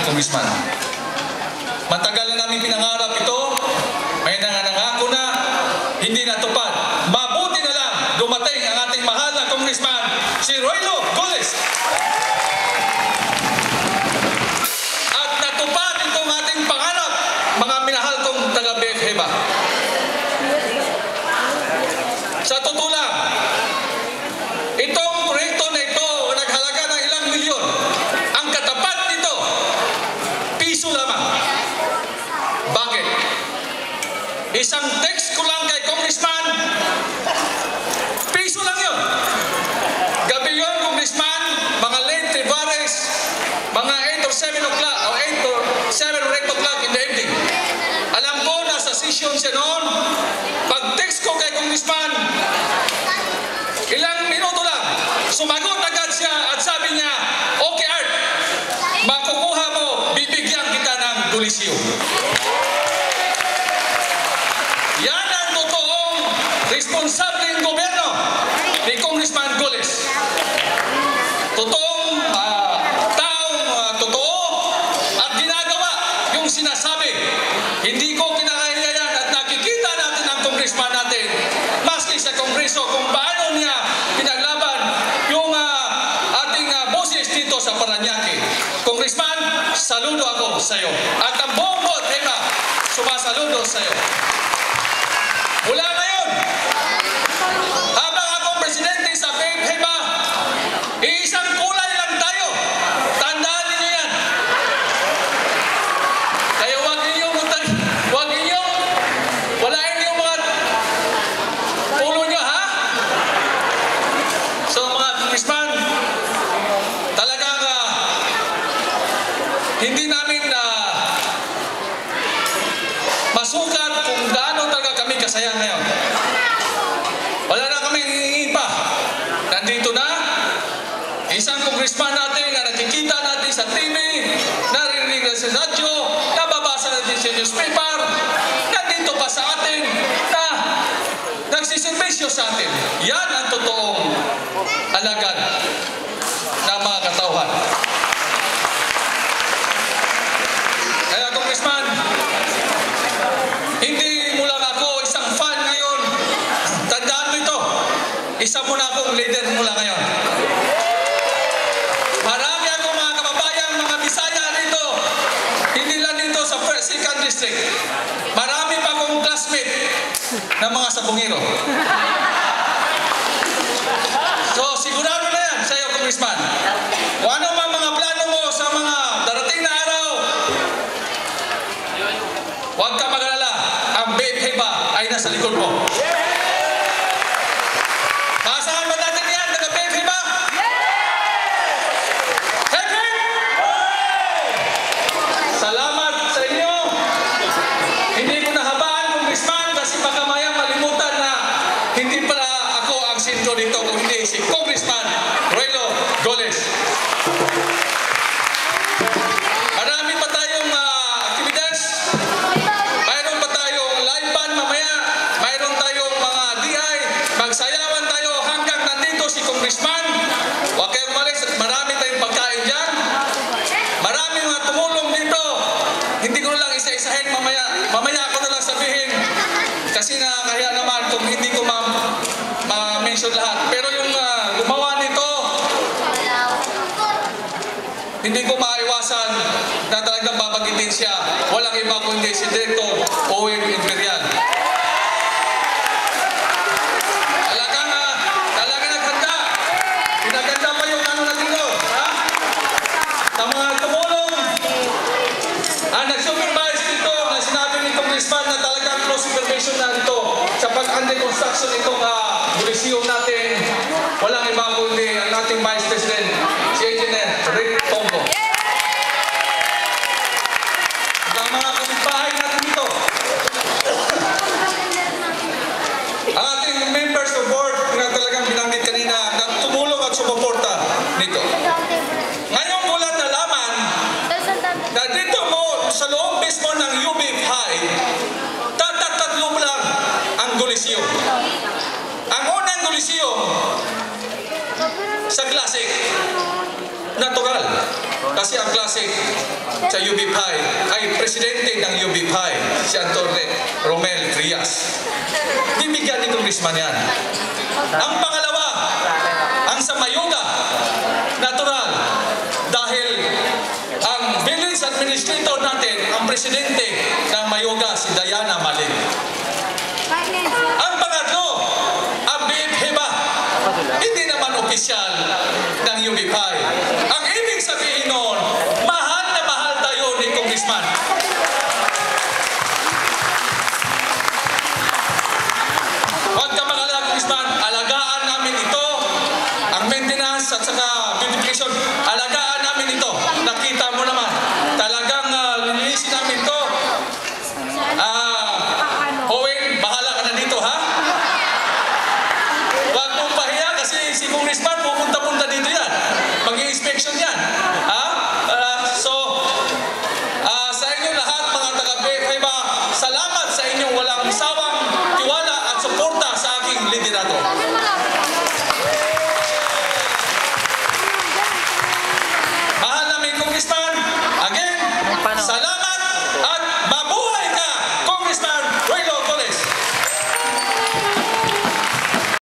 Congressman. Matagal na namin pinangarap ito, may nangako na, hindi natupad. Mabuti na lang dumating ang ating mahal na Congressman, si Roylo Goles. At natupad itong ating pangarap, mga minahal kong taga-BFHEBA. Sa totoo lang, itong proyekto na ito, naghalaga ng ilang milyon. Ang katapat nito, piso lamang. Bakit? Isang text ko lang kay Congressman, piso lang yun. Gabi yun, Congressman, mga late Trivares, mga 8 or 7 o'clock, o 8 or 7 or 8 o'clock in the evening. Alam ko, nasa session siya noon. Pag-text ko kay Congressman, ilang minuto lang, sumagot agad siya at sabi niya, okay Art, makukuha mo, bibigyan kita ng Coliseo. Yan ang totoong responsableng gobyerno ni Congressman Goles. Totoong taong totoo at ginagawa yung sinasabi. Hindi ko kinakahiya yan at nakikita natin ang congressman natin maski sa kongreso kung paano niya pinaglaban yung ating boses dito sa Parañaque. Congressman, saludo ako sa iyo. At ang buong BFHEBA, sumasaludo sa iyo. Mula ngayon, habang akong presidente sa BFHEBA, iisang kulay lang tayo. Tandaan niyo yan. Kaya walain niyo mga ulo niyo, ha? So mga congressman, talagang hindi namin masukat kung gaano talaga kami kasaya ngayon. Wala na kami hingin pa. Nandito na, isang congressman natin na nakikita natin sa TV, naririnig na sa radyo, nababasa natin sa newspaper, nandito pa sa atin, na nagsiservisyo sa atin. Yan ang totoong alagad ng mga katauhan. Kaya Congressman, hindi mo lang ako isang fan ngayon. Tandaan mo ito. Isa mo na akong leader mula ngayon. Marami akong mga kababayan, mga Bisaya dito. Hindi lang dito sa 2nd District. Marami pa akong classmate ng mga sabungero. So sigurado na yan sa iyo, Congressman. Kung ano man mga plano mo sa mga darating na araw, huwag ka mag-alala. Ang BFHEBA ay nasa likod mo. Maasahan ba natin yan, taga-BFHEBA? Happy! Salamat sa inyo. Hindi ko nahabaan, Congressman, kasi baka maya malimutan na hindi pala ako ang sentro dito, kung hindi si Congressman Roylo Goles. Marami pa tayong activities. Mayroon pa tayong live band mamaya. Mayroon tayong mga DI. Magsayawan tayo hanggang nandito si Congressman. Huwag kayong umalis at marami tayong pagkain dyan. Marami mga tumulong dito. Hindi ko na lang isa-isahin mamaya. Mamaya ako na lang sabihin. Kasi nakakahiya naman kung hindi ko ma-mention lahat. Pero yung gumawa nito, hindi ko maiwasan na talagang babagitin siya. Walang iba kundi si Director Owen Imperial. Talagang naghanda. Pinaganda pa yung ano natin ko. Ha? Sa mga tumulong, nag-supervise dito na sinabi ni Congressman na talagang close supervision na ito sa pag-under-construction itong Coliseo natin. Walang iba kundi ang ating Vice President, si Engineer Rick Tombo. Ang mga kapitbahay natin dito. Ang ating members of board na talagang binanggit kanina na tumulong at sumuporta dito. Ngayong ko lang nalaman na dito mo sa loob mismo ng UB High, tatlo lang ang Coliseo. Ang unang Coliseo sa Classic, natural. Kasi ang klase sa UB5 ay presidente ng UB5, si Antonio Romel Trias. Bibigyan ni Congressman yan. Ang pangalawa, ang sa Mayuga, natural. Dahil ang village administrator natin, ang presidente ng Mayuga, si Diana Malin. Ang pangatlo, ang BFHEBA, hindi naman opisyal ng UB5. Ang ibig sabihin noon, mahal na mahal tayo ni Congressman.